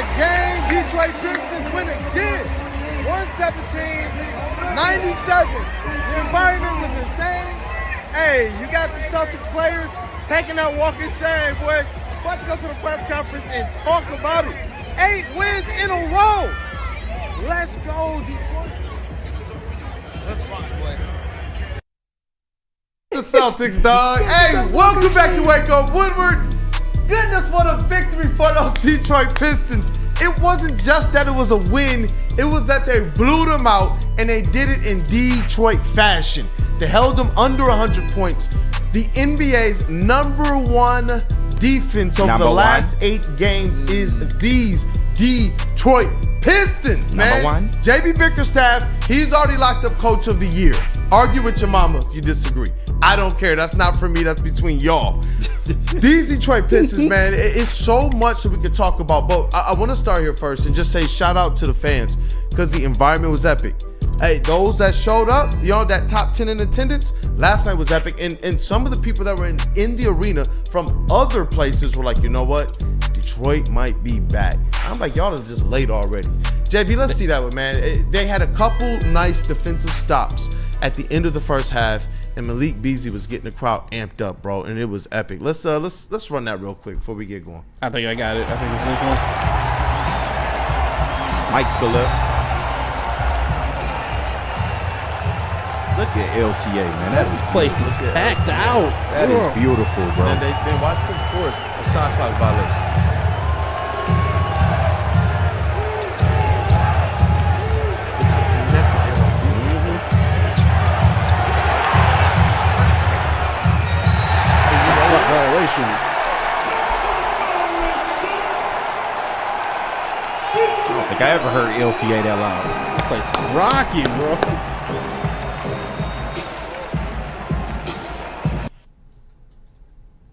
a game. Detroit Pistons win again. 117-97. The environment was insane. Hey, you got some Celtics players taking that walking shame, boy. About to go to the press conference and talk about it. 8 wins in a row. Let's go, Detroit. Let's rock, boy. The Celtics, dog. Hey, welcome back to Wake Up Woodward. Goodness, what a victory for those Detroit Pistons. It wasn't just that it was a win. It was that they blew them out, and they did it in Detroit fashion. They held them under 100 points. The NBA's #1 defense over the last 8 games is these Detroit Pistons, man. #1. JB Bickerstaff, he's already locked up Coach of the Year. Argue with your mama if you disagree. I don't care. That's not for me. That's between y'all. These Detroit Pistons, man, it's so much that we could talk about. But I want to start here first and just say shout out to the fans because the environment was epic. Hey, those that showed up, that top 10 in attendance, last night was epic. And some of the people that were in the arena from other places were like, you know what? Detroit might be back. I'm like, y'all are just late already. JB, let's see that one, man. They had a couple nice defensive stops at the end of the first half, and Malik Beasley was getting the crowd amped up, bro, and it was epic. Let's run that real quick before we get going. I think I got it. I think it's this one. Mike's still up. Look at LCA, man. That Place is packed out. That is beautiful, bro. And they watched them force a shot clock violation. Violation. I don't think I ever heard LCA that loud. That place rocky, bro.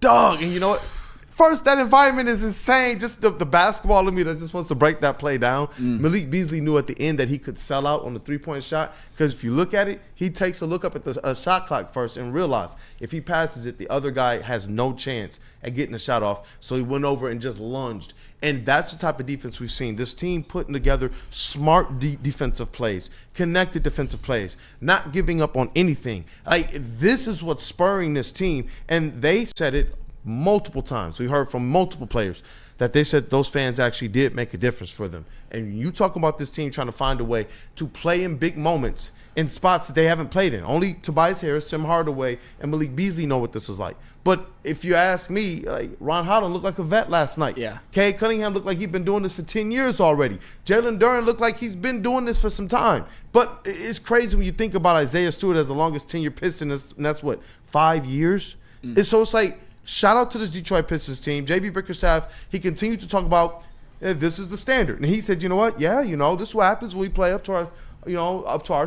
Dog, and you know what? First, that environment is insane. Just the basketball in me that just wants to break that play down. Malik Beasley knew at the end that he could sell out on the three-point shot because if you look at it, he takes a look up at the shot clock first and realized if he passes it, the other guy has no chance at getting a shot off. So he went over and just lunged. And that's the type of defense we've seen. This team putting together smart defensive plays, connected defensive plays, not giving up on anything. Like, this is what's spurring this team. And they said it multiple times. We heard from multiple players that they said those fans actually did make a difference for them. And you talk about this team trying to find a way to play in big moments in spots that they haven't played in. Only Tobias Harris, Tim Hardaway, and Malik Beasley know what this is like. But if you ask me, like, Ron Holland looked like a vet last night. Yeah. Cade Cunningham looked like he'd been doing this for 10 years already. Jalen Duren looked like he's been doing this for some time. But it's crazy when you think about Isaiah Stewart as the longest tenured Piston, and that's what, 5 years? So it's like, shout out to this Detroit Pistons team. JB Bickerstaff, he continued to talk about this is the standard. And he said, you know what? Yeah, this is what happens when we play up to our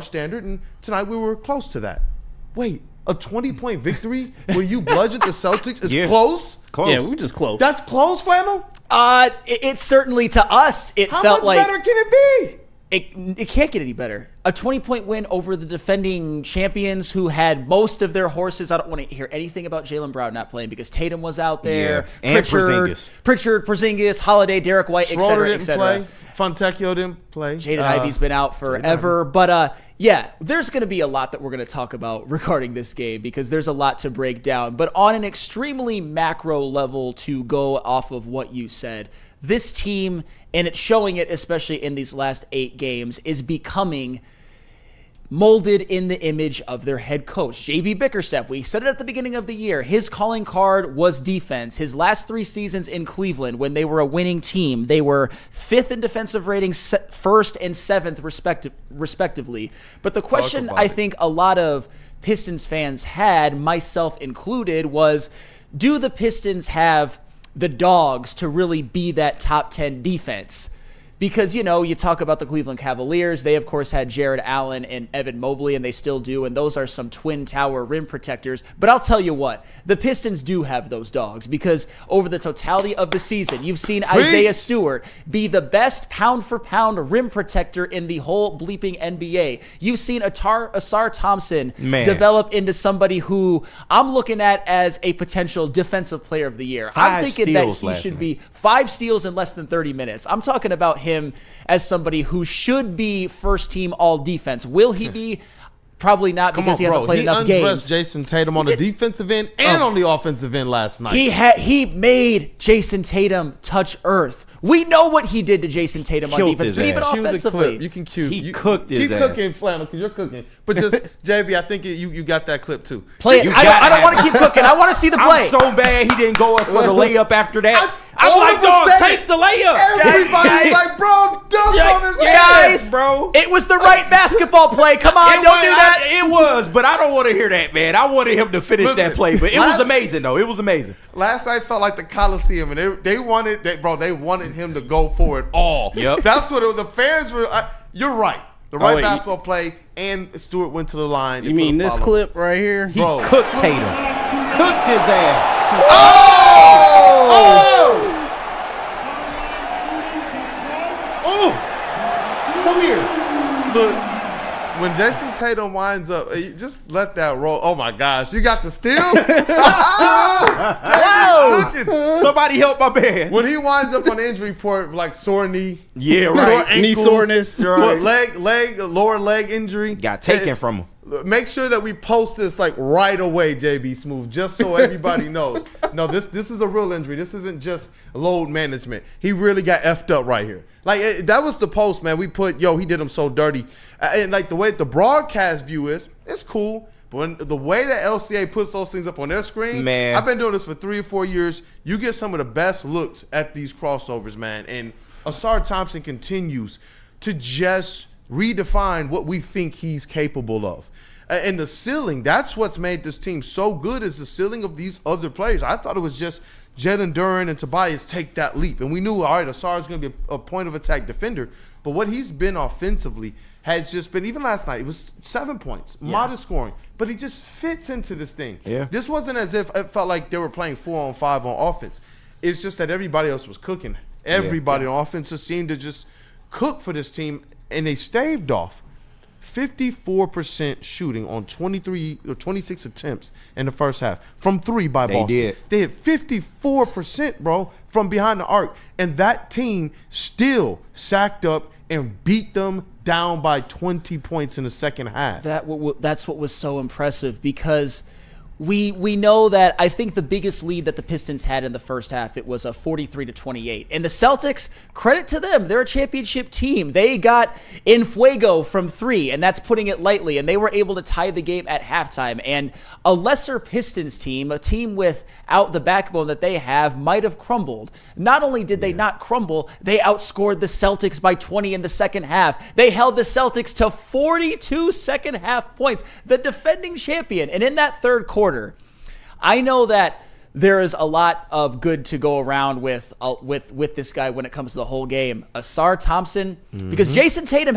standard. And tonight we were close to that. Wait, a 20-point victory when you bludgeoned the Celtics is close? Close. Yeah, we just close. That's close, Flannel? It's certainly to us, it felt like. How much better can it be? It can't get any better. A 20-point win over the defending champions who had most of their horses. I don't want to hear anything about Jalen Brown not playing because Tatum was out there. Yeah. And Pritchard, Porzingis, Holiday, Derek White, Schroeder etc. didn't play. Fontecchio didn't play. Jaden Ivey's been out forever. But, yeah, there's going to be a lot that we're going to talk about regarding this game because there's a lot to break down. But on an extremely macro level, to go off of what you said, this team, and it's showing it especially in these last 8 games, is becoming molded in the image of their head coach, JB Bickerstaff. We said it at the beginning of the year. His calling card was defense. His last 3 seasons in Cleveland, when they were a winning team, they were 5th in defensive rating, 1st and 7th respectively. But the question I think a lot of Pistons fans had, myself included, was do the Pistons have the dogs to really be that top 10 defense? because, you talk about the Cleveland Cavaliers. They, of course, had Jared Allen and Evan Mobley, and they still do, and those are some twin tower rim protectors. But I'll tell you what, the Pistons do have those dogs, because over the totality of the season, you've seen Isaiah Stewart be the best pound-for-pound rim protector in the whole bleeping NBA. You've seen Assar Thompson develop into somebody who I'm looking at as a potential defensive player of the year. I'm thinking that he should be 5 steals in less than 30 minutes. I'm talking about him as somebody who should be first-team all-defense. Will he be? Probably not, because he hasn't played enough games. He undressed Jason Tatum on the defensive end and on the offensive end last night. He made Jason Tatum touch earth. We know what he did to Jason Tatum on defense, but even offensively. You can cue. He cooked his ass. Keep cooking, Flannel, because you're cooking. But just, JB, I think you got that clip too. Play it. I don't want to keep cooking. I want to see the play. I'm so bad he didn't go up for the layup after that. I'm like, dog, take the layup. Everybody's like, bro, dunk on his ass, bro. It was the right basketball play. Come on, don't do that. It was, but I don't want to hear that, man. I wanted him to finish that play, but it was amazing, though. It was amazing. Last night felt like the Coliseum, and they wanted him to go for it all. Yep. That's what the fans were. You're right. The right basketball play, and Stewart went to the line. You mean this clip right here? He cooked Tatum. Cooked his ass. Come here. Look, when Jason Tatum winds up, you just let that roll. Oh my gosh, you got the steal? Somebody help my man. When he winds up on the injury report, like sore knee, right, sore knee soreness, right. Lower leg injury, got taken from him. Make sure that we post this like right away, JB Smooth, just so everybody knows. No, this is a real injury. This isn't just load management. He really got effed up right here. Like that was the post, man. We put, he did him so dirty, and like the way the broadcast view is, it's cool. But when the way that LCA puts those things up on their screen, man, I've been doing this for 3 or 4 years. You get some of the best looks at these crossovers, man. And Assar Thompson continues to just redefine what we think he's capable of. And the ceiling, that's what's made this team so good, is the ceiling of these other players. I thought it was just Jalen, Duren, and Tobias take that leap. And we knew, all right, Assar is going to be a point of attack defender. But what he's been offensively has just been, even last night, it was 7 points, modest scoring. But he just fits into this thing. Yeah. This wasn't as if it felt like they were playing 4-on-5 on offense. It's just that everybody else was cooking. Everybody on offense just seemed to just cook for this team, and they staved off 54% shooting on 23 or 26 attempts in the first half from 3 by Boston. They hit 54%, bro, from behind the arc. And that team still sacked up and beat them down by 20 points in the second half. That's what was so impressive, because we know that I think the biggest lead that the Pistons had in the first half, it was a 43-28. And the Celtics, credit to them, they're a championship team. They got in fuego from 3, and that's putting it lightly, and they were able to tie the game at halftime. And a lesser Pistons team, a team without the backbone that they have, might have crumbled. Not only did they not crumble, they outscored the Celtics by 20 in the second half. They held the Celtics to 42 second half points, the defending champion. And in that third quarter, I know that there is a lot of good to go around with this guy when it comes to the whole game. Assar Thompson, because Jason Tatum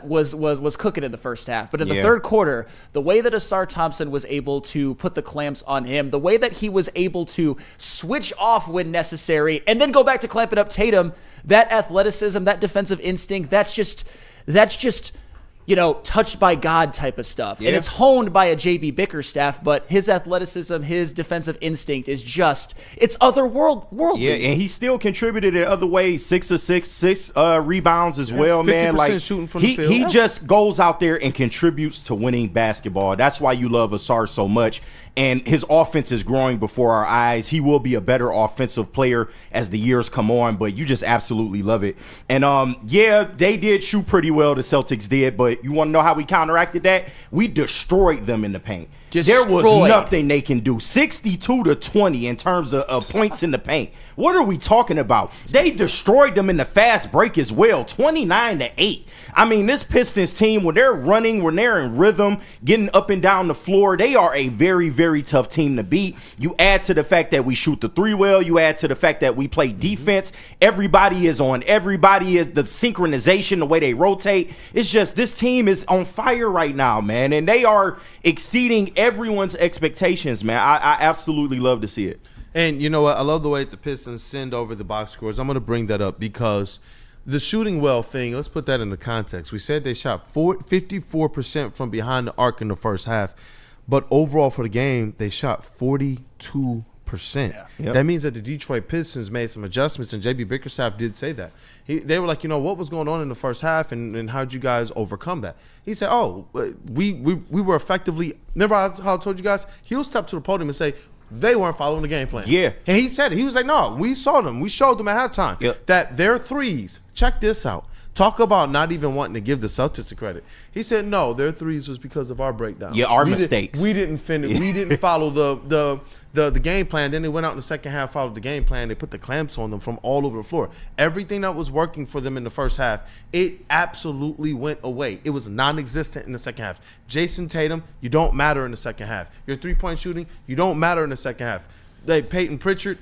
was cooking in the first half, but in the third quarter, the way that Assar Thompson was able to put the clamps on him, the way that he was able to switch off when necessary and then go back to clamping up Tatum, that athleticism, that defensive instinct, that's just touched by God type of stuff. And it's honed by a JB Bickerstaff, but his athleticism, his defensive instinct is just, it's otherworldly. Yeah, and he still contributed in other ways. 6 of 6 rebounds as well, man. 50% Like shooting from the field. He just goes out there and contributes to winning basketball. That's why you love Assar so much. And his offense is growing before our eyes. He will be a better offensive player as the years come on, but you just absolutely love it. And they did shoot pretty well, the Celtics did, but you want to know how we counteracted that? We destroyed them in the paint. There was Destroyed. nothing they can do. 62-20 in terms of points in the paint. What are we talking about? They destroyed them in the fast break as well, 29-8. I mean, this Pistons team, when they're running, when they're in rhythm, getting up and down the floor, they are a very, very tough team to beat. You add to the fact that we shoot the three well. You add to the fact that we play defense. Everybody is on. Everybody is the synchronization, the way they rotate. It's just this team is on fire right now, man, and they are exceeding everyone's expectations, man. I absolutely love to see it. And you know what? I love the way the Pistons send over the box scores. I'm going to bring that up because the shooting well thing, let's put that into context. We said they shot 54% from behind the arc in the first half, but overall for the game, they shot 42%. Yeah. Yep. That means that the Detroit Pistons made some adjustments, and JB Bickerstaff did say that. They were like, what was going on in the first half, and how'd you guys overcome that? He said, we were effectively – remember how I told you guys? He'll step to the podium and say, they weren't following the game plan. Yeah. And he said it. He was like, no, we saw them. We showed them at halftime that their threes, check this out. Talk about not even wanting to give the Celtics the credit. He said, no, their threes was because of our breakdowns. Yeah, our mistakes. We didn't finish. We didn't follow the game plan. Then they went out in the second half, followed the game plan. They put the clamps on them from all over the floor. Everything that was working for them in the first half, it absolutely went away. It was non-existent in the second half. Jason Tatum, you don't matter in the second half. Your three-point shooting, you don't matter in the second half. Peyton Pritchard,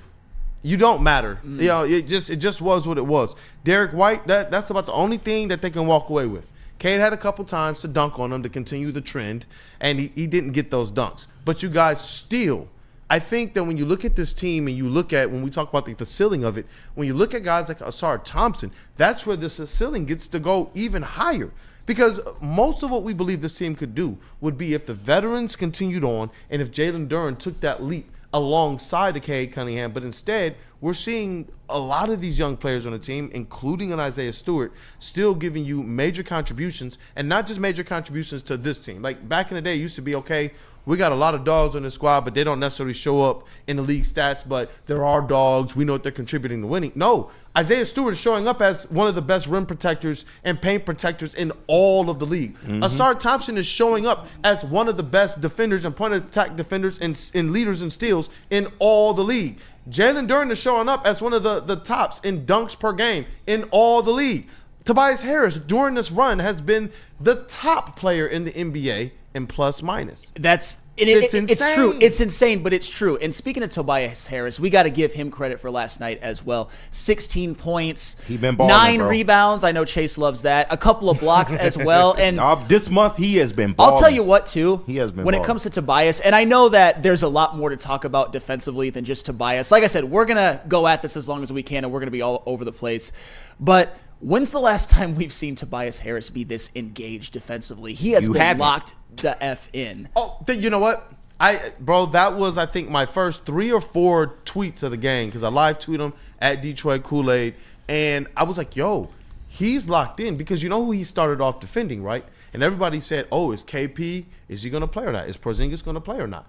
you don't matter. It just was what it was. Derek White, that's about the only thing that they can walk away with. Cade had a couple times to dunk on him to continue the trend, and he didn't get those dunks. But you guys still, I think that when you look at this team and you look at, when we talk about the ceiling of it, when you look at guys like Assar Thompson, that's where the ceiling gets to go even higher. Because most of what we believe this team could do would be if the veterans continued on and if Jalen Duren took that leap alongside the Cade Cunningham, but instead we're seeing a lot of these young players on the team, including an Isaiah Stewart, still giving you major contributions, and not just major contributions to this team. Like back in the day, it used to be, okay, we got a lot of dogs on the squad, but they don't necessarily show up in the league stats, but there are dogs. We know what they're contributing to winning. No, Isaiah Stewart is showing up as one of the best rim protectors and paint protectors in all of the league. Assar Thompson is showing up as one of the best defenders and point of attack defenders and leaders in steals in all the league. Jalen Duren is showing up as one of the tops in dunks per game in all the league. Tobias Harris, during this run, has been the top player in the NBA in plus minus. It's true. It's insane, but it's true. And speaking of Tobias Harris, we got to give him credit for last night as well. 16 points, he been balling, 9 rebounds. I know Chase loves that. A couple of blocks as well. And this month he has been balling. I'll tell you what, too. He has been when balling. It comes to Tobias, and I know that there's a lot more to talk about defensively than just Tobias. Like I said, we're going to go at this as long as we can, and we're going to be all over the place. But when's the last time we've seen Tobias Harris be this engaged defensively? He has been locked the F in. Oh, you know what? That was, I think, my first 3 or 4 tweets of the game, because I live tweet him at Detroit Kool-Aid, and I was like, yo, he's locked in, because you know who he started off defending, right? And everybody said, oh, is KP, is he going to play or not? Is Porzingis going to play or not?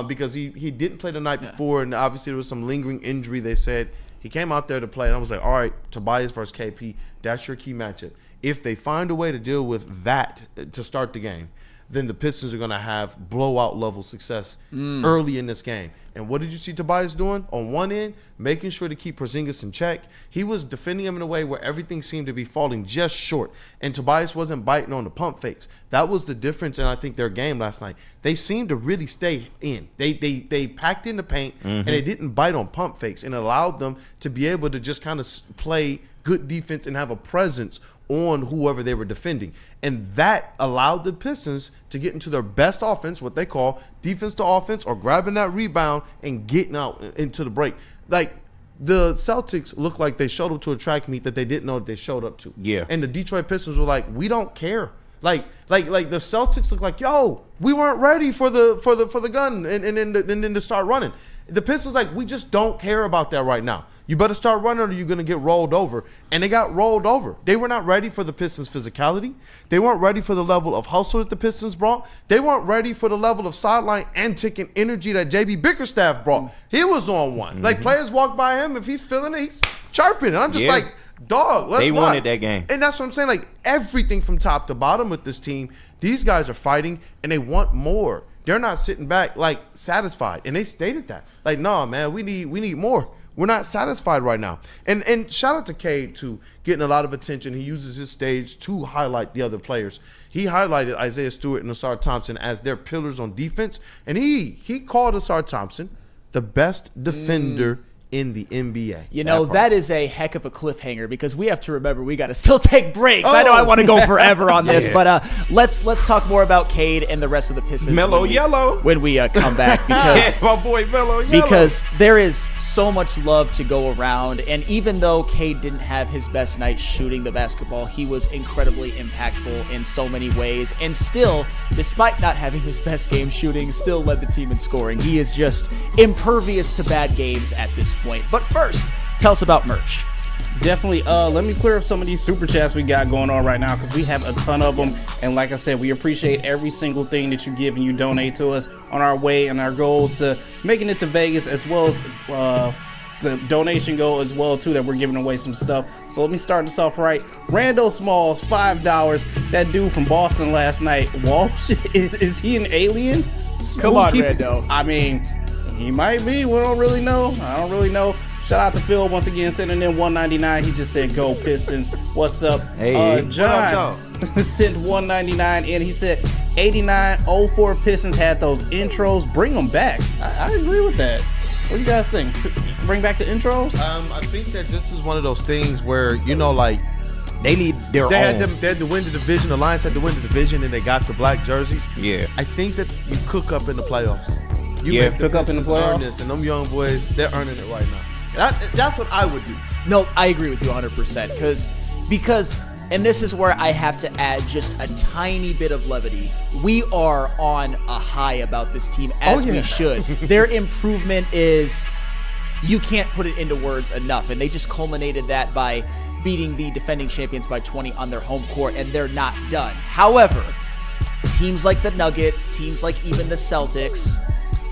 Because he didn't play the night before, and obviously there was some lingering injury. They said he came out there to play, and I was like, all right, Tobias versus KP, that's your key matchup. If they find a way to deal with that to start the game, then the Pistons are going to have blowout level success early in this game. And what did you see Tobias doing? On one end, making sure to keep Porzingis in check. He was defending him in a way where everything seemed to be falling just short, and Tobias wasn't biting on the pump fakes. That was the difference in, I think, their game last night. They seemed to really stay in. They packed in the paint, and they didn't bite on pump fakes, and it allowed them to be able to just kind of play good defense and have a presence on whoever they were defending. And that allowed the Pistons to get into their best offense, what they call defense to offense, or grabbing that rebound and getting out into the break. Like, the Celtics looked like they showed up to a track meet that they didn't know that they showed up to. Yeah. And the Detroit Pistons were like, we don't care. Like the Celtics look like, yo, we weren't ready for the gun and then to start running. The Pistons like, we just don't care about that right now. You better start running or you're going to get rolled over. And they got rolled over. They were not ready for the Pistons' physicality. They weren't ready for the level of hustle that the Pistons brought. They weren't ready for the level of sideline antic and energy that JB Bickerstaff brought. He was on one. Like, players walk by him. If he's feeling it, he's chirping. And I'm just like, dog, let's They rock. wanted that game. And that's what I'm saying. Like, everything from top to bottom with this team, these guys are fighting and they want more. they're not sitting back like satisfied, and they stated that. Like, no, man, we need more. We're not satisfied right now. And shout out to Cade too, getting a lot of attention. He uses his stage to highlight the other players. He highlighted Isaiah Stewart and Assar Thompson as their pillars on defense, and he called Assar Thompson the best defender in the NBA. You know, that is a heck of a cliffhanger because we have to remember we got to still take breaks. I know I want to go forever on this, but let's talk more about Cade and the rest of the Pistons. Mellow Yellow. When we come back, because my boy Mellow Yellow. Because there is so much love to go around, and even though Cade didn't have his best night shooting the basketball, he was incredibly impactful in so many ways, and still, despite not having his best game shooting, still led the team in scoring. He is just impervious to bad games at this point. But first, tell us about merch. Definitely. Let me clear up some of these super chats we got going on right now because we have a ton of them. And like I said, we appreciate every single thing that you give and you donate to us on our way and our goals to making it to Vegas, as well as the donation goal as well too, that we're giving away some stuff. So let me start this off right. Rando Smalls, $5. That dude from Boston last night. Walsh, is he an alien? Come on, Rando. I mean, he might be. We don't really know. I don't really know. Shout out to Phil once again, sending in $1.99. He just said, "Go Pistons." What's up? Hey, John sent $1.99 in. He said, "89-04 Pistons had those intros. Bring them back." I agree with that. What do you guys think? Bring back the intros? I think that this is one of those things where, you know, like, they need their own. They had to win the division. The Lions had to win the division, and they got the black jerseys. Yeah. I think that you cook up in the playoffs. Cook up in the playoffs. This, and them young boys, they're earning it right now. That's what I would do. No, I agree with you 100%. Because, and this is where I have to add just a tiny bit of levity. We are on a high about this team, as we should. Their improvement is, you can't put it into words enough. And they just culminated that by beating the defending champions by 20 on their home court, and they're not done. However, teams like the Nuggets, teams like even the Celtics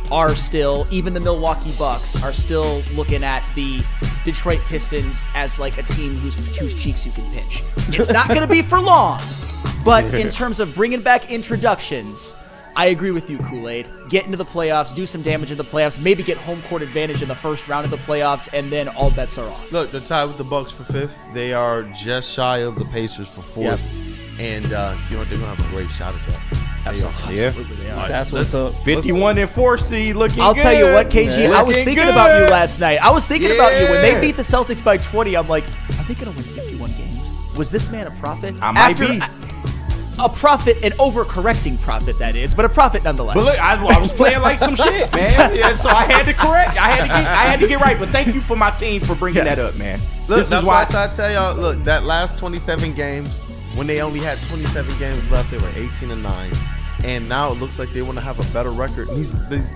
are still, even the Milwaukee Bucks are still looking at the Detroit Pistons as like a team whose cheeks you can pinch. It's not going to be for long, but in terms of bringing back introductions, I agree with you, Kool-Aid. Get into the playoffs, do some damage in the playoffs, maybe get home court advantage in the first round of the playoffs, and then all bets are off. Look, they're tied with the Bucks for 5th. They are just shy of the Pacers for 4th. Yep. And, you know, they're going to have a great shot at that. Absolutely, they are. That's what's up. 51 and 4 seed looking I'll good. tell you what, KG, I was thinking good. about you last night. I was thinking about you. When they beat the Celtics by 20, I'm like, are they going to win 51 games? Was this man a prophet? I might be. A prophet, an overcorrecting prophet, that is, but a prophet nonetheless. But look, I was playing like some shit, man. Yeah, so I had to correct. I had to get right. But thank you for my team for bringing that up, man. Look, this is why I tell y'all, look, that last 27 games, when they only had 27 games left, they were 18-9. And now it looks like they want to have a better record. These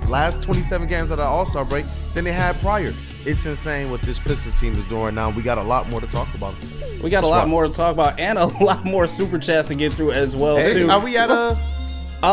last 27 games at our All-Star break than they had prior. It's insane what this Pistons team is doing now. We got a lot more to talk about. We got a lot more to talk about and a lot more super chats to get through as well, too. Are we at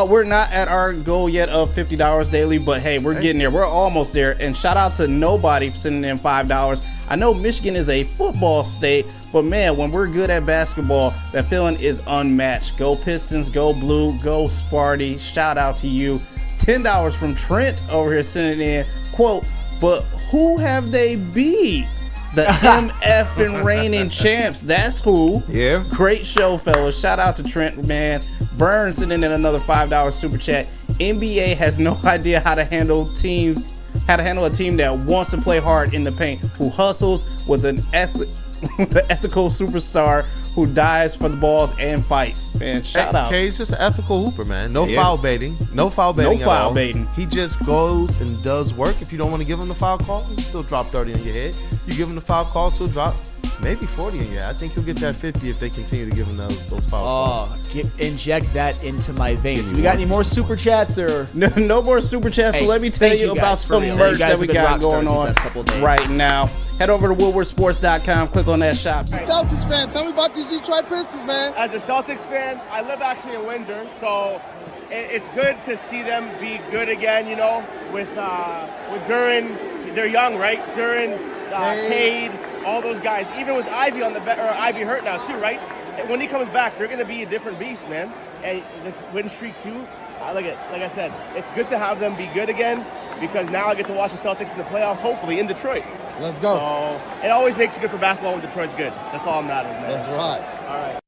we're not at our goal yet of $50 daily, but hey, we're getting there. We're almost there. And shout out to Nobody for sending in $5. I know Michigan is a football state, but man, when we're good at basketball, that feeling is unmatched. Go Pistons, go Blue, go Sparty. Shout out to you. $10 from Trent over here sending in, quote, "But who have they beat? The MF and reigning champs." That's who. Yeah. Great show, fellas. Shout out to Trent, man. Burns sending in another $5 super chat. NBA has no idea how to handle a team that wants to play hard in the paint, who hustles with an ethical superstar who dies for the balls and fights. Man, shout out. He's just an ethical hooper, man. No foul baiting. No foul baiting. No foul baiting. He just goes and does work. If you don't want to give him the foul call, he'll still drop 30 on your head. You give him the foul call, he'll drop maybe 40 on your head. I think he'll get that 50 if they continue to give him those foul calls. Inject that into my veins. We got any more super chats or no more super chats? So let me tell you about some merch that we got going on right now. Head over to woodwardsports.com, click on that shop. Celtics fan, tell me about these Detroit Pistons, man. As a Celtics fan, I live actually in Windsor, so it's good to see them be good again, you know, with Duren. They're young, right? Duren, Cade, all those guys. Even with Ivy Ivy hurt now too, right? When he comes back, they're going to be a different beast, man. And this win streak too, like I said, it's good to have them be good again because now I get to watch the Celtics in the playoffs, hopefully in Detroit. Let's go. So it always makes it good for basketball when Detroit's good. That's all that matters, man. That's right. All right.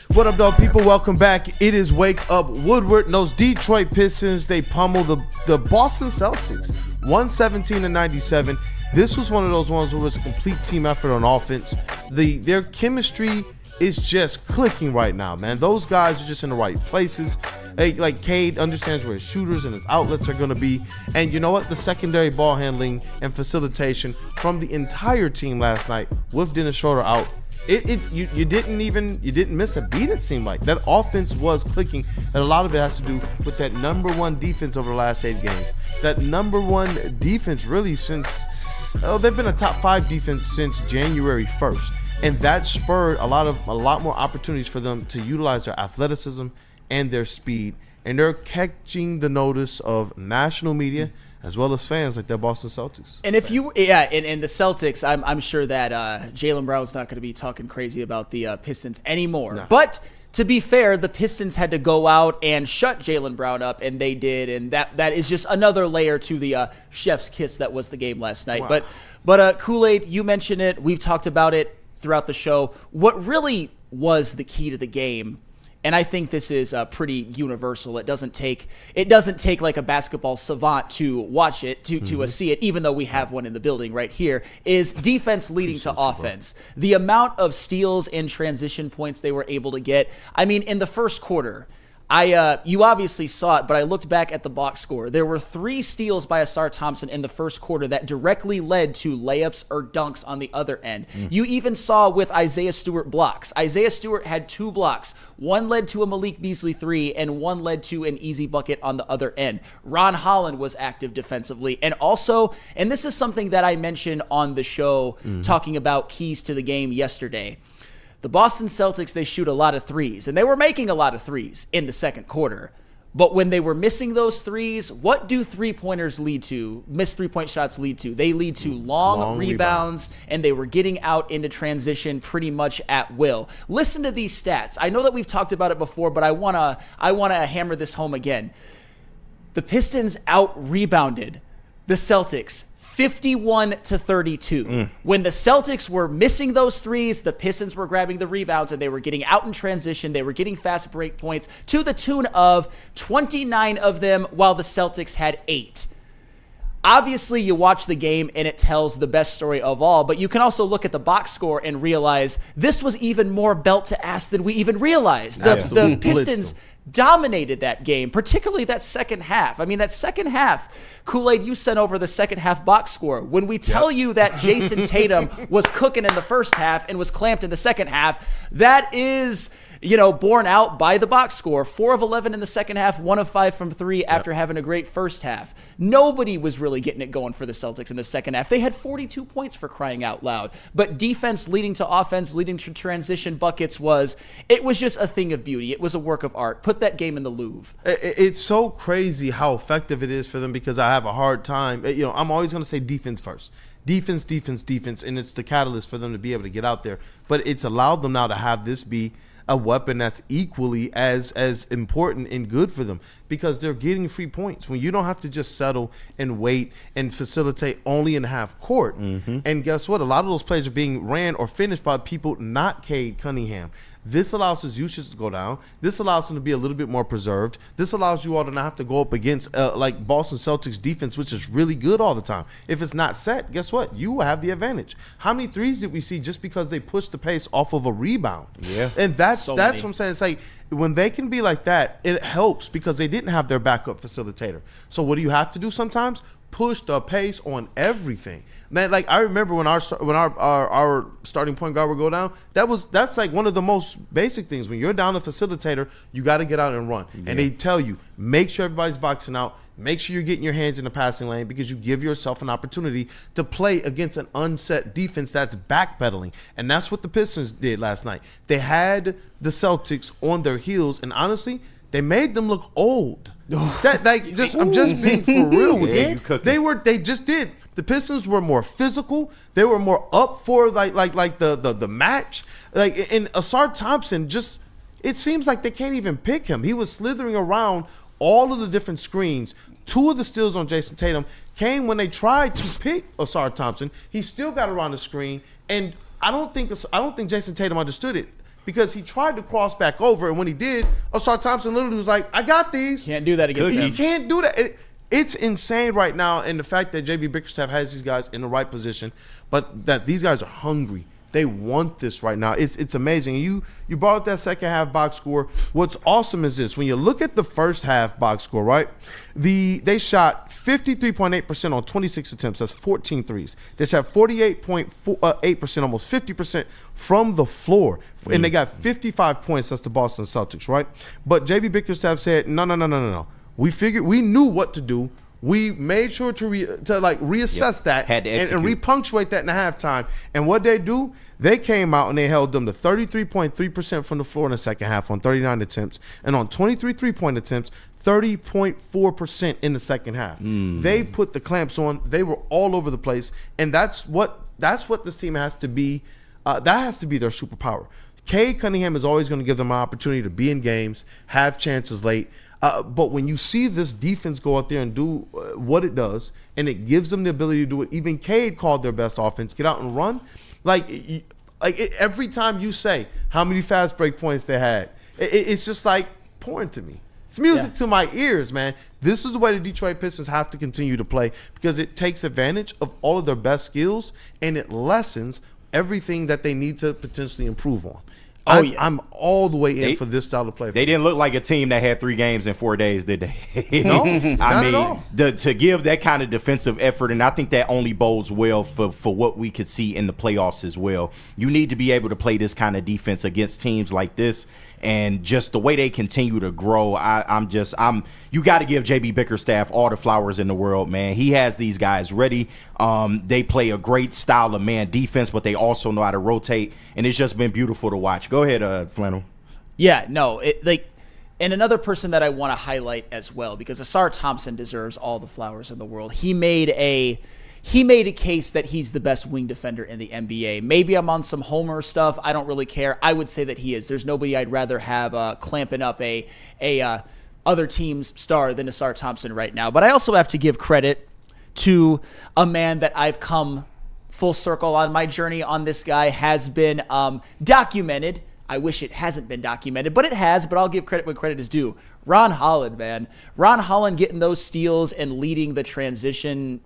What up, dog people? Welcome back. It is Wake Up Woodward. And those Detroit Pistons, they pummel the Boston Celtics 117-97. This was one of those ones where it was a complete team effort on offense. Their chemistry is just clicking right now, man. Those guys are just in the right places. Like Cade understands where his shooters and his outlets are going to be. And you know what? The secondary ball handling and facilitation from the entire team last night with Dennis Schroeder out. You didn't miss a beat, it seemed like. That offense was clicking, and a lot of it has to do with that number one defense over the last 8 games. That number one defense really since, they've been a top 5 defense since January 1st. And that spurred a lot more opportunities for them to utilize their athleticism and their speed. And they're catching the notice of national media as well as fans like the Boston Celtics. And if you, and the Celtics, I'm sure that Jalen Brown's not going to be talking crazy about the Pistons anymore. No. But to be fair, the Pistons had to go out and shut Jalen Brown up, and they did, and that is just another layer to the chef's kiss that was the game last night. Wow. But Kool-Aid, you mentioned it. We've talked about it throughout the show. What really was the key to the game? And I think this is pretty universal. It doesn't take like a basketball savant to watch it, to see it, even though we have one in the building right here, is defense leading to offense. The amount of steals and transition points they were able to get. I mean, in the first quarter, you obviously saw it, but I looked back at the box score. There were 3 steals by Assar Thompson in the first quarter that directly led to layups or dunks on the other end. You even saw with Isaiah Stewart blocks. Isaiah Stewart had 2 blocks. One led to a Malik Beasley 3, and one led to an easy bucket on the other end. Ron Holland was active defensively. And also, and this is something that I mentioned on the show, talking about keys to the game yesterday. The Boston Celtics, they shoot a lot of threes, and they were making a lot of threes in the second quarter. But when they were missing those threes, what do three-pointers lead to? Missed three-point shots lead to? They lead to long rebounds, and they were getting out into transition pretty much at will. Listen to these stats. I know that we've talked about it before, but I wanna hammer this home again. The Pistons out-rebounded the Celtics 51-32. When the Celtics were missing those threes, the Pistons were grabbing the rebounds, and they were getting out in transition. They were getting fast break points to the tune of 29 of them, while the Celtics had 8. Obviously, you watch the game, and it tells the best story of all, but you can also look at the box score and realize this was even more belt to ass than we even realized. The Pistons dominated that game, particularly that second half. I mean, that second half, Kool-Aid, you sent over the second half box score. When we tell you that Jason Tatum was cooking in the first half and was clamped in the second half, that is, borne out by the box score. 4 of 11 in the second half, 1 of 5 from 3 after having a great first half. Nobody was really getting it going for the Celtics in the second half. They had 42 points, for crying out loud. But defense leading to offense, leading to transition buckets it was just a thing of beauty. It was a work of art. Put that game in the Louvre. It's so crazy how effective it is for them, because I have a hard time. I'm always going to say defense first. Defense, and it's the catalyst for them to be able to get out there. But it's allowed them now to have this be a weapon that's equally as important and good for them, because they're getting free points when you don't have to just settle and wait and facilitate only in half court. And guess what? A lot of those plays are being ran or finished by people not Cade Cunningham. This allows his usage to go down. This allows him to be a little bit more preserved. This allows you all to not have to go up against like Boston Celtics defense, which is really good all the time. If it's not set, guess what? You have the advantage. How many threes did we see just because they pushed the pace off of a rebound? Yeah. And that's what I'm saying. It's like when they can be like that, it helps because they didn't have their backup facilitator. So what do you have to do sometimes? Push the pace on everything. Man, like I remember when our starting point guard would go down, that's like one of the most basic things. When you're down a facilitator, you got to get out and run. Yeah. And they tell you, make sure everybody's boxing out. Make sure you're getting your hands in the passing lane, because you give yourself an opportunity to play against an unset defense that's backpedaling. And that's what the Pistons did last night. They had the Celtics on their heels, and honestly, they made them look old. I'm just being for real with you. They just did. The Pistons were more physical. They were more up for like the match. And Assar Thompson it seems like they can't even pick him. He was slithering around all of the different screens. 2 of the steals on Jason Tatum came when they tried to pick Assar Thompson. He still got around the screen, and I don't think Jason Tatum understood it, because he tried to cross back over, and when he did, Assar Thompson literally was like, "I got these." Can't do that against him. You can't do that. It's insane right now, and the fact that JB Bickerstaff has these guys in the right position, but that these guys are hungry. They want this right now. It's amazing. You brought up that second half box score. What's awesome is this. When you look at the first half box score, right? They shot 53.8% on 26 attempts. That's 14 threes. They shot 48.8%, almost 50% from the floor. And they got 55 points. That's the Boston Celtics, right? But JB Bickerstaff said, no. We knew what to do. We made sure to reassess that and repunctuate that in the halftime. And what they do, they came out and they held them to 33.3% from the floor in the second half on 39 attempts. And on 23 three-point attempts, 30.4% in the second half. They put the clamps on. They were all over the place. And that's what this team has to be. That has to be their superpower. Cade Cunningham is always going to give them an opportunity to be in games, have chances late. But when you see this defense go out there and do what it does, and it gives them the ability to do it, even Cade called their best offense, get out and run. Every time you say how many fast break points they had, it's just like pouring to me. It's music to my ears, man. This is the way the Detroit Pistons have to continue to play, because it takes advantage of all of their best skills, and it lessens everything that they need to potentially improve on. I'm all the way in for this style of play. They didn't look like a team that had 3 games in 4 days, did they? No, not at all. To give that kind of defensive effort, and I think that only bodes well for what we could see in the playoffs as well. You need to be able to play this kind of defense against teams like this, and just the way they continue to grow. You got to give JB Bickerstaff all the flowers in the world, man. He has these guys ready. They play a great style of man defense, but they also know how to rotate, and it's just been beautiful to watch. Go ahead, Flannel. Yeah, no, and another person that I want to highlight as well, because Assar Thompson deserves all the flowers in the world. He made a case that he's the best wing defender in the NBA. Maybe I'm on some homer stuff. I don't really care. I would say that he is. There's nobody I'd rather have clamping up a other team's star than Assar Thompson right now. But I also have to give credit to a man that I've come full circle on. My journey on this guy has been documented. I wish it hasn't been documented, but it has. But I'll give credit when credit is due. Ron Holland, man. Ron Holland getting those steals and leading the transition,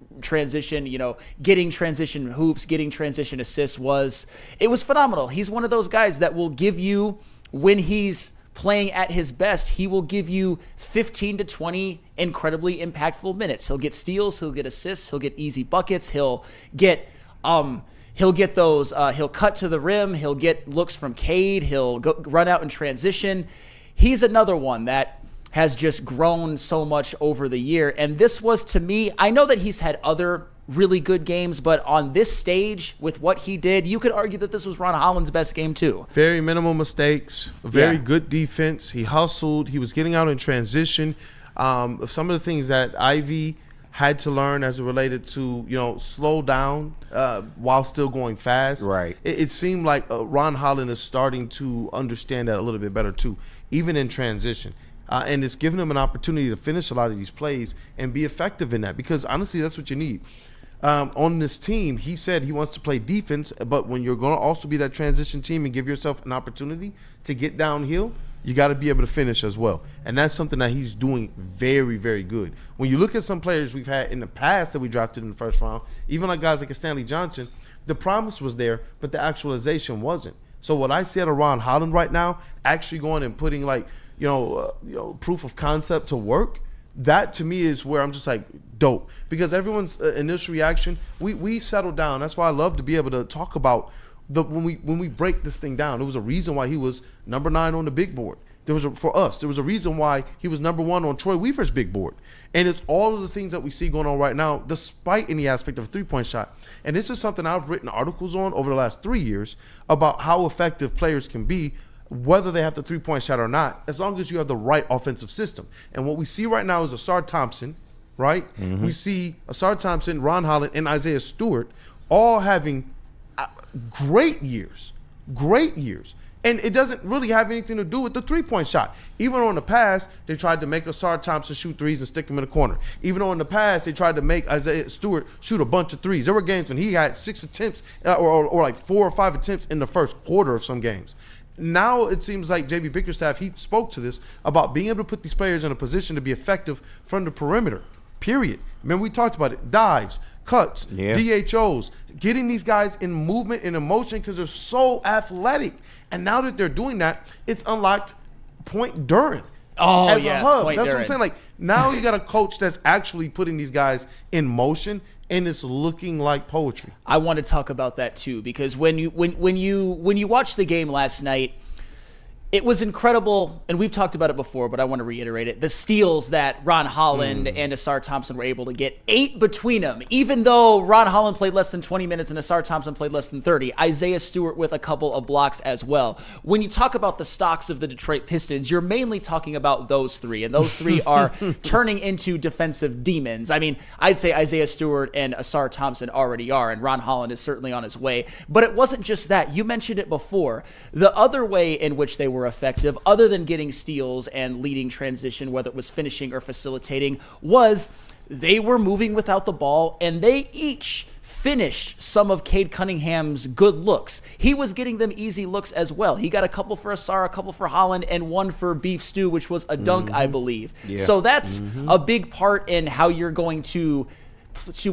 getting transition hoops, getting transition assists was phenomenal. He's one of those guys that will give you, when he's playing at his best, he will give you 15 to 20 incredibly impactful minutes. He'll get steals, he'll get assists, he'll get easy buckets, he'll get those, he'll cut to the rim, he'll get looks from Cade, he'll run out in transition. He's another one that has just grown so much over the year. And this was, to me, I know that he's had other really good games, but on this stage with what he did, you could argue that this was Ron Holland's best game too. Very minimal mistakes, very good defense. He hustled. He was getting out in transition. Some of the things that Ivy had to learn as it related to, slow down while still going fast. Right. It seemed like Ron Holland is starting to understand that a little bit better too, even in transition. And it's giving him an opportunity to finish a lot of these plays and be effective in that, because honestly, that's what you need. On this team, he said he wants to play defense, but when you're going to also be that transition team and give yourself an opportunity to get downhill, you got to be able to finish as well. And that's something that he's doing very, very good. When you look at some players we've had in the past that we drafted in the first round, even like guys like Stanley Johnson, the promise was there, but the actualization wasn't. So what I see out of Ron Holland right now, actually going and putting proof of concept to work, that to me is where I'm just like, dope. Because everyone's initial reaction, we settle down. That's why I love to be able to talk about when we break this thing down. There was a reason why he was number 9 on the big board. There was a reason why he was number 1 on Troy Weaver's big board. And it's all of the things that we see going on right now, despite any aspect of a three-point shot. And this is something I've written articles on over the last 3 years about how effective players can be, whether they have the three-point shot or not, as long as you have the right offensive system. And what we see right now is Assar Thompson, right? Mm-hmm. We see Assar Thompson, Ron Holland, and Isaiah Stewart all having great years. And it doesn't really have anything to do with the three-point shot. Even on the pass, they tried to make Assar Thompson shoot threes and stick him in the corner. Even on the pass, they tried to make Isaiah Stewart shoot a bunch of threes. There were games when he had 6 attempts or like 4 or 5 attempts in the first quarter of some games. Now it seems like J.B. Bickerstaff, he spoke to this about being able to put these players in a position to be effective from the perimeter, period. Remember, we talked about it. Dives, cuts, DHOs, getting these guys in movement and emotion because they're so athletic. And now that they're doing that, it's unlocked Point Duren as a hub. Point That's Duren. what I'm saying. Like, now you got a coach that's actually putting these guys in motion, and it's looking like poetry. I want to talk about that too, because when you watch the game last night, it was incredible, and we've talked about it before, but I want to reiterate it. The steals that Ron Holland and Assar Thompson were able to get, 8 between them, even though Ron Holland played less than 20 minutes and Assar Thompson played less than 30. Isaiah Stewart with a couple of blocks as well. When you talk about the stocks of the Detroit Pistons, you're mainly talking about those 3, and those 3 are turning into defensive demons. I mean, I'd say Isaiah Stewart and Assar Thompson already are, and Ron Holland is certainly on his way. But it wasn't just that. You mentioned it before. The other way in which they were effective, other than getting steals and leading transition, whether it was finishing or facilitating, was they were moving without the ball, and they each finished some of Cade Cunningham's good looks. He was getting them easy looks as well. He got a couple for Assar, a couple for Holland, and one for Beef Stew, which was a dunk, I believe. Yeah. So that's a big part in how you're going to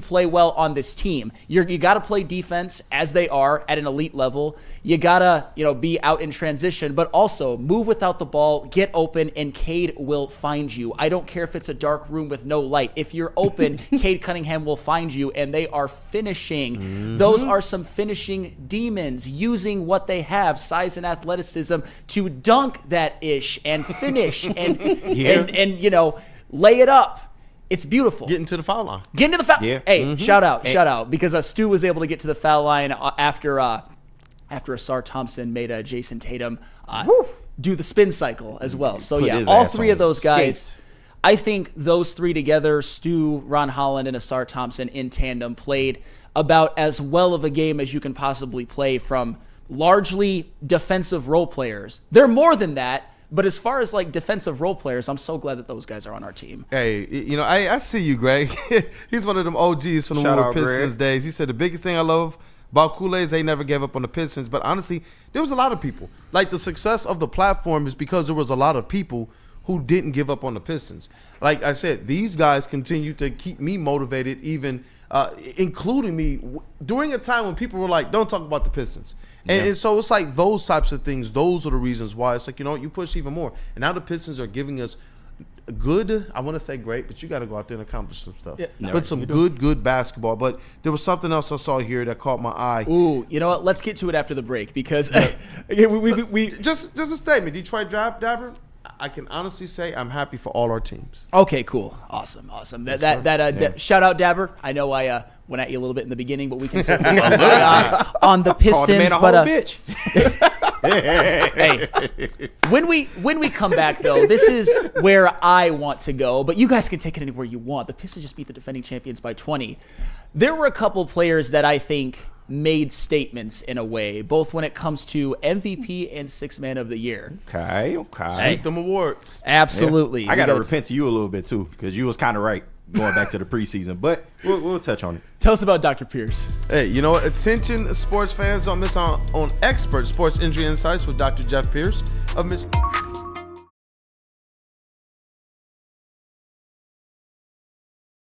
play well on this team. You got to play defense as they are at an elite level. You got to, be out in transition, but also move without the ball, get open, and Cade will find you. I don't care if it's a dark room with no light. If you're open, Cade Cunningham will find you, and they are finishing. Those are some finishing demons using what they have, size and athleticism, to dunk that ish and finish and lay it up. It's beautiful. Getting to the foul line. Getting to the foul. Yeah. Hey, shout out, because Stu was able to get to the foul line after Assar Thompson made Jason Tatum do the spin cycle as well. So all 3 of those guys, I think those 3 together, Stu, Ron Holland, and Assar Thompson in tandem, played about as well of a game as you can possibly play from largely defensive role players. They're more than that. But as far as like defensive role players, I'm so glad that those guys are on our team. Hey, I see you, Greg. He's one of them OGs from the Woodward Pistons days. He said the biggest thing I love about Kool-Aid is they never gave up on the Pistons. But honestly, there was a lot of people. Like, the success of the platform is because there was a lot of people who didn't give up on the Pistons. Like I said, these guys continue to keep me motivated, even including me during a time when people were like, don't talk about the Pistons. And so it's like those types of things. Those are the reasons why it's like, you push even more. And now the Pistons are giving us good, I want to say great, but you got to go out there and accomplish some stuff. Yeah. But some good basketball. But there was something else I saw here that caught my eye. Ooh, you know what? Let's get to it after the break, because we just a statement. Detroit Dabber, I can honestly say I'm happy for all our teams. Okay, cool. Awesome. Shout out Dabber. I know I went at you a little bit in the beginning, but we can certainly on the Pistons. Bitch. Hey, when we come back though, this is where I want to go, but you guys can take it anywhere you want. The Pistons just beat the defending champions by 20. There were a couple players that I think made statements in a way, both when it comes to MVP and Sixth Man of the Year. Okay. Sweep them awards. Absolutely. Yeah. I got to repent to you a little bit too, because you was kind of right going back to the preseason, but we'll touch on it. Tell us about Dr. Pierce. Hey, you know what? Attention sports fans, don't miss on expert sports injury insights with Dr. Jeff Pierce of Michigan.